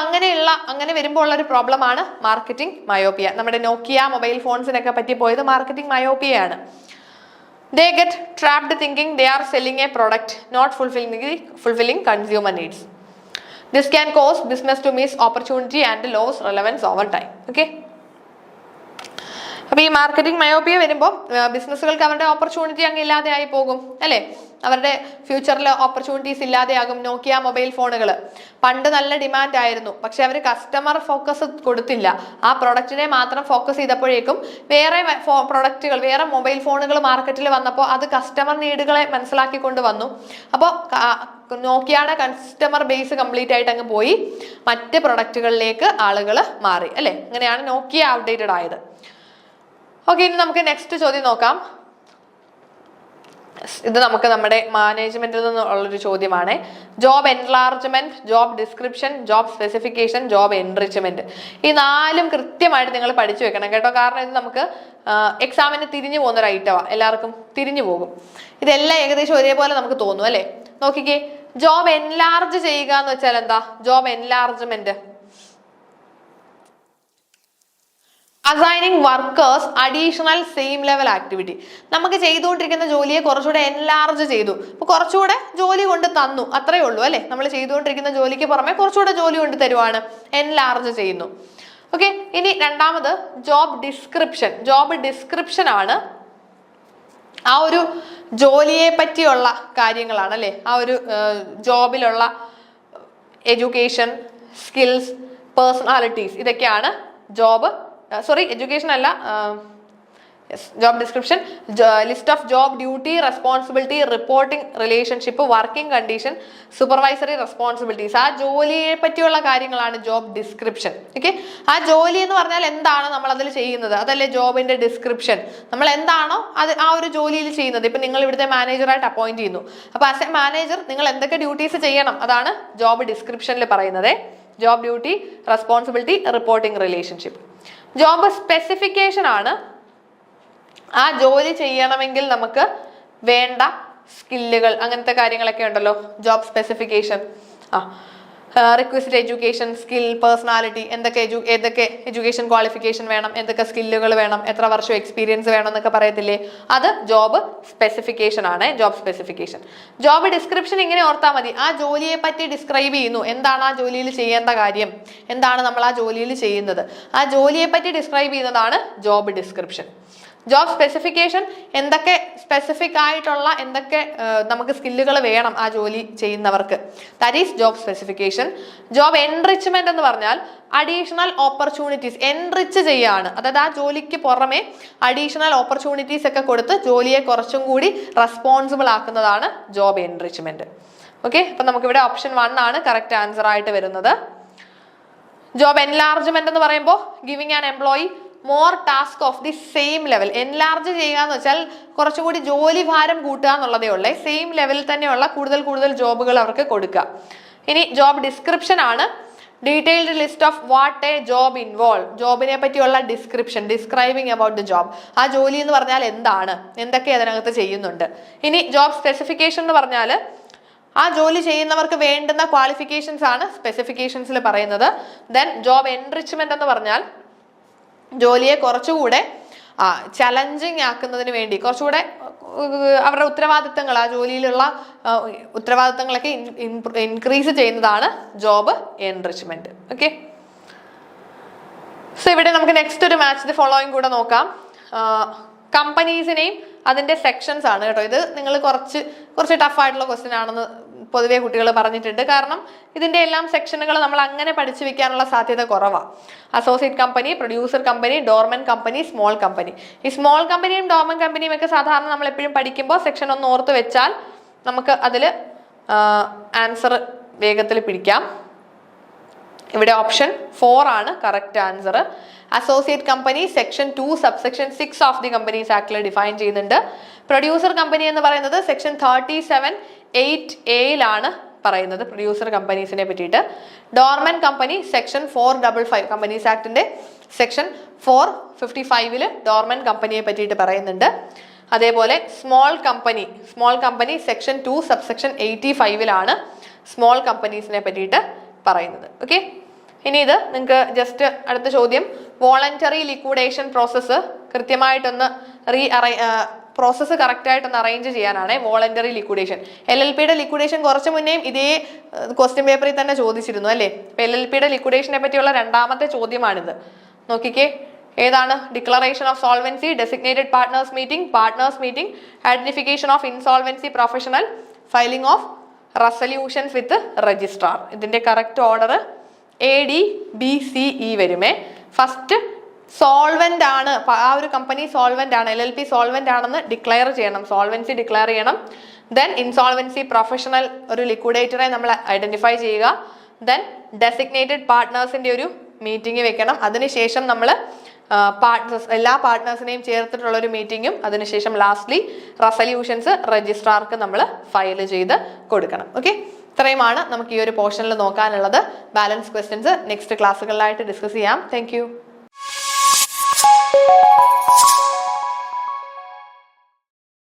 അങ്ങനെ വരുമ്പോൾ ഉള്ള ഒരു പ്രോബ്ലമാണ് മാർക്കറ്റിംഗ് മയോപ്പിയ. നമ്മുടെ നോക്കിയ മൊബൈൽ ഫോൺസിനൊക്കെ പറ്റി പോയത് marketing മയോപ്പിയയാണ്. They get trapped thinking they are selling a product, not fulfilling consumer needs. This can cause business to miss opportunity and lose relevance over time. Okay. അപ്പോൾ ഈ മാർക്കറ്റിംഗ് മയോപ്പിയ വരുമ്പോൾ ബിസിനസ്സുകൾക്ക് അവരുടെ opportunity അങ്ങ് ഇല്ലാതെ ആയി പോകും അല്ലേ. അവരുടെ ഫ്യൂച്ചറിൽ ഓപ്പർച്യൂണിറ്റീസ് ഇല്ലാതെയാകും. നോക്കിയ മൊബൈൽ ഫോണുകൾ പണ്ട് നല്ല ഡിമാൻഡ് ആയിരുന്നു, പക്ഷെ അവർ കസ്റ്റമർ ഫോക്കസ് കൊടുത്തില്ല. ആ പ്രൊഡക്റ്റിനെ മാത്രം ഫോക്കസ് ചെയ്തപ്പോഴേക്കും വേറെ പ്രൊഡക്റ്റുകൾ, വേറെ മൊബൈൽ ഫോണുകൾ മാർക്കറ്റിൽ വന്നപ്പോൾ അത് കസ്റ്റമർ നീഡുകളെ മനസ്സിലാക്കിക്കൊണ്ട് വന്നു. അപ്പോൾ നോക്കിയയുടെ കസ്റ്റമർ ബേസ് കംപ്ലീറ്റ് ആയിട്ട് അങ്ങ് പോയി, മറ്റ് പ്രൊഡക്റ്റുകളിലേക്ക് ആളുകൾ മാറി അല്ലേ. അങ്ങനെയാണ് നോക്കിയ ഔട്ട്ഡേറ്റഡ് ആയത്. ഓക്കെ, ഇനി നമുക്ക് നെക്സ്റ്റ് ചോദ്യം നോക്കാം. ഇത് നമുക്ക് നമ്മുടെ മാനേജ്മെന്റിൽ നിന്നുള്ളൊരു ചോദ്യമാണ്. Job enlargement, job description, job specification, job enrichment. ഈ നാലും കൃത്യമായിട്ട് നിങ്ങൾ പഠിച്ചു വെക്കണം കേട്ടോ. കാരണം ഇത് നമുക്ക് എക്സാമിന് തിരിഞ്ഞു പോകുന്ന ഒരു ഐറ്റമാണ്, എല്ലാവർക്കും തിരിഞ്ഞു പോകും. ഇതെല്ലാം ഏകദേശം ഒരേപോലെ നമുക്ക് തോന്നും അല്ലേ. നോക്കിക്കേ, ജോബ് എൻലാർജ് ചെയ്യുക എന്ന് വെച്ചാൽ എന്താ? Job enlargement assigning workers additional same level activity. നമുക്ക് ചെയ്തുകൊണ്ടിരിക്കുന്ന ജോലിയെ കുറച്ചുകൂടെ എൻലാർജ് ചെയ്തു. അപ്പൊ കുറച്ചുകൂടെ ജോലി കൊണ്ട് തന്നു, അത്രയേ ഉള്ളൂ അല്ലെ. നമ്മൾ ചെയ്തുകൊണ്ടിരിക്കുന്ന ജോലിക്ക് പുറമെ കുറച്ചുകൂടെ ജോലി കൊണ്ട് തരുവാണ്, എൻലാർജ് ചെയ്യുന്നു. ഓക്കെ, ഇനി രണ്ടാമത് ജോബ് ഡിസ്ക്രിപ്ഷൻ. ജോബ് ഡിസ്ക്രിപ്ഷൻ ആണ് ആ ഒരു ജോലിയെ പറ്റിയുള്ള കാര്യങ്ങളാണ് അല്ലെ. ആ ഒരു ജോബിലുള്ള എഡ്യൂക്കേഷൻ, സ്കിൽസ്, പേഴ്സണാലിറ്റീസ്, ഇതൊക്കെയാണ് എഡ്യൂക്കേഷൻ അല്ല, job description. List of job duty, responsibility, reporting, relationship, working condition, supervisory responsibilities. ആ ജോലിയെ പറ്റിയുള്ള കാര്യങ്ങളാണ് ജോബ് ഡിസ്ക്രിപ്ഷൻ. ഓക്കെ, ആ ജോലി എന്ന് പറഞ്ഞാൽ എന്താണ് നമ്മൾ അതിൽ ചെയ്യുന്നത്, അതല്ലേ ജോബിന്റെ ഡിസ്ക്രിപ്ഷൻ. നമ്മൾ എന്താണോ അത് ആ ഒരു ജോലിയിൽ ചെയ്യുന്നത്. ഇപ്പൊ നിങ്ങൾ ഇവിടുത്തെ മാനേജറായിട്ട് അപ്പോയിന്റ് ചെയ്യുന്നു, അപ്പൊ ആസ് എ മാനേജർ നിങ്ങൾ എന്തൊക്കെ ഡ്യൂട്ടീസ് ചെയ്യണം, അതാണ് ജോബ് ഡിസ്ക്രിപ്ഷനിൽ പറയുന്നത്. Job duty, responsibility, reporting, relationship. Job specification ആണ് ആ ജോലി ചെയ്യണമെങ്കിൽ നമുക്ക് വേണ്ട സ്കില്ലുകൾ, അങ്ങനത്തെ കാര്യങ്ങളൊക്കെ ഉണ്ടല്ലോ. Job specification, request education, skill, personality, ഏതൊക്കെ എഡ്യൂക്കേഷൻ ക്വാളിഫിക്കേഷൻ വേണം, എന്തൊക്കെ സ്കില്ലുകൾ വേണം, എത്ര വർഷം എക്സ്പീരിയൻസ് വേണം എന്നൊക്കെ പറയത്തില്ലേ, അത് ജോബ് സ്പെസിഫിക്കേഷൻ ആണ്. Job specification. ജോബ് ഡിസ്ക്രിപ്ഷൻ ഇങ്ങനെ ഓർത്താൽ മതി, ആ ജോലിയെ പറ്റി ഡിസ്ക്രൈബ് ചെയ്യുന്നു, എന്താണ് ആ ജോലിയിൽ ചെയ്യേണ്ട കാര്യം, എന്താണ് നമ്മൾ ആ ജോലിയിൽ ചെയ്യുന്നത്, ആ ജോലിയെ പറ്റി ഡിസ്ക്രൈബ് ചെയ്യുന്നതാണ് ജോബ് ഡിസ്ക്രിപ്ഷൻ. ജോബ് സ്പെസിഫിക്കേഷൻ എന്തൊക്കെ സ്പെസിഫിക് ആയിട്ടുള്ള എന്തൊക്കെ നമുക്ക് സ്കില്ലുകൾ വേണം ആ ജോലി ചെയ്യുന്നവർക്ക്, that is job specification. Job enrichment എന്ന് പറഞ്ഞാൽ അഡീഷണൽ ഓപ്പർച്യൂണിറ്റീസ് എൻറിച്ച് ചെയ്യാണ്, അതായത് ആ ജോലിക്ക് പുറമെ അഡീഷണൽ ഓപ്പർച്യൂണിറ്റീസ് ഒക്കെ കൊടുത്ത് ജോലിയെ കുറച്ചും കൂടി റെസ്പോൺസിബിൾ ആക്കുന്നതാണ് ജോബ് എൻറിച്ച്മെന്റ്. ഓക്കെ, അപ്പൊ നമുക്കിവിടെ ഓപ്ഷൻ 1 ആണ് കറക്റ്റ് ആൻസർ ആയിട്ട് വരുന്നത്. ജോബ് എൻലാർജ്മെന്റ് എന്ന് പറയുമ്പോൾ giving an employee more task of the same level. Enlarge ചെയ്യുക എന്ന് വെച്ചാൽ കുറച്ചുകൂടി ജോലി ഭാരം കൂട്ടുക എന്നുള്ളതേ ഉള്ളേ. സെയിം ലെവലിൽ തന്നെയുള്ള കൂടുതൽ ജോബുകൾ അവർക്ക് കൊടുക്കുക. ഇനി ജോബ് ഡിസ്ക്രിപ്ഷൻ ആണ് detailed list of what a job involve. ജോബിനെ പറ്റിയുള്ള description, describing about the job. ആ ജോലി എന്ന് പറഞ്ഞാൽ എന്താണ്, എന്തൊക്കെ അതിനകത്ത് ചെയ്യുന്നുണ്ട്. ഇനി ജോബ് സ്പെസിഫിക്കേഷൻ എന്ന് പറഞ്ഞാൽ ആ ജോലി ചെയ്യുന്നവർക്ക് വേണ്ടുന്ന ക്വാളിഫിക്കേഷൻസ് ആണ് സ്പെസിഫിക്കേഷൻസിൽ പറയുന്നത്. ദെൻ ജോബ് എൻറിച്ച്മെന്റ് എന്ന് പറഞ്ഞാൽ ജോലിയെ കുറച്ചുകൂടെ ചലഞ്ചിങ് ആക്കുന്നതിന് വേണ്ടി കുറച്ചുകൂടെ അവരുടെ ഉത്തരവാദിത്തങ്ങൾ, ആ ജോലിയിലുള്ള ഉത്തരവാദിത്തങ്ങളൊക്കെ ഇൻക്രീസ് ചെയ്യുന്നതാണ് ജോബ് എൻറിച്ച്മെന്റ്. ഓക്കെ, സോ ഇവിടെ നമുക്ക് നെക്സ്റ്റ് ഒരു മാച്ച് ദി ഫോളോയിങ് കൂടെ നോക്കാം. കമ്പനീസിനെയും അതിന്റെ സെക്ഷൻസ് ആണ് കേട്ടോ. ഇത് നിങ്ങൾ കുറച്ച് ടഫ് ആയിട്ടുള്ള ക്വസ്റ്റ്യൻ ആണെന്ന് പൊതുവെ കുട്ടികൾ പറഞ്ഞിട്ടുണ്ട്. കാരണം ഇതിന്റെ എല്ലാം സെക്ഷനുകൾ നമ്മൾ അങ്ങനെ പഠിച്ചു വെക്കാനുള്ള സാധ്യത കുറവാണ്. Associate company, producer company, dormant company, small company. ഈ സ്മോൾ കമ്പനിയും ഡോർമെന്റ് കമ്പനിയും ഒക്കെ സാധാരണ നമ്മൾ എപ്പോഴും പഠിക്കുമ്പോൾ സെക്ഷൻ ഒന്ന് ഓർത്ത് വെച്ചാൽ നമുക്ക് അതിൽ ആൻസർ വേഗത്തിൽ പിടിക്കാം. ഇവിടെ ഓപ്ഷൻ 4 ആണ് correct answer. Associate company section 2 subsection 6 of the companies ആക്ടിൽ ഡിഫൈൻ ചെയ്യുന്നുണ്ട്. പ്രൊഡ്യൂസർ കമ്പനി എന്ന് പറയുന്നത് സെക്ഷൻ 37(8)(a)യിലാണ് പറയുന്നത് പ്രൊഡ്യൂസർ കമ്പനീസിനെ പറ്റിയിട്ട്. ഡോർമെന്റ് കമ്പനി സെക്ഷൻ 455 കമ്പനീസ് ആക്ടിന്റെ സെക്ഷൻ 455 ഡോർമെന്റ് കമ്പനിയെ പറ്റിയിട്ട് പറയുന്നുണ്ട്. അതേപോലെ small company section 2 subsection 85 small കമ്പനീസിനെ പറ്റിയിട്ട് പറയുന്നത്. ഓക്കെ, ഇനി ഇത് നിങ്ങൾക്ക് ജസ്റ്റ് അടുത്ത ചോദ്യം, വോളണ്ടറി ലിക്വിഡേഷൻ പ്രോസസ്സ് കൃത്യമായിട്ടൊന്ന് പ്രോസസ്സ് കറക്റ്റായിട്ടൊന്ന് അറേഞ്ച് ചെയ്യാനാണ് വോളണ്ടറി ലിക്വിഡേഷൻ. LLPയുടെ ലിക്വിഡേഷൻ കുറച്ച് മുന്നേയും ഇതേ ക്വസ്റ്റ്യൻ പേപ്പറിൽ തന്നെ ചോദിച്ചിരുന്നു അല്ലേ. അപ്പൊ LLPയുടെ ലിക്വിഡേഷനെ പറ്റിയുള്ള രണ്ടാമത്തെ ചോദ്യമാണിത്. നോക്കിക്കേ, ഏതാണ്? Declaration of solvency, designated partners meeting, identification of insolvency professional, filing of resolutions with registrar. ഇതിന്റെ കറക്റ്റ് ഓർഡർ ADBCE വരുമേ. ഫസ്റ്റ് സോൾവെന്റ് ആണ്, ആ ഒരു കമ്പനി സോൾവെന്റ് ആണ്, LLP സോൾവെന്റ് ആണെന്ന് ഡിക്ലെയർ ചെയ്യണം, സോൾവൻസി ഡിക്ലെയർ ചെയ്യണം. ദെൻ ഇൻസോൾവൻസി പ്രൊഫഷണൽ ഒരു ലിക്വിഡേറ്ററെ നമ്മൾ ഐഡന്റിഫൈ ചെയ്യുക. ദെൻ ഡെസിഗ്നേറ്റഡ് പാർട്ട്നേഴ്സിന്റെ ഒരു മീറ്റിംഗ് വെക്കണം. അതിനുശേഷം നമ്മൾ എല്ലാ പാർട്ട്നേഴ്സിനെയും ചേർത്തിട്ടുള്ള ഒരു മീറ്റിംഗും, അതിനുശേഷം ലാസ്റ്റ്ലി റെസല്യൂഷൻസ് രജിസ്ട്രാർക്ക് നമ്മൾ ഫയൽ ചെയ്ത് കൊടുക്കണം. ഓക്കെ, ഇത്രയുമാണ് നമുക്ക് ഈ ഒരു പോർഷനിൽ നോക്കാനുള്ളത്. ബാലൻസ് ക്വസ്റ്റ്യൻസ് നെക്സ്റ്റ് ക്ലാസ്സുകളിലായിട്ട് ഡിസ്കസ് ചെയ്യാം. Thank you.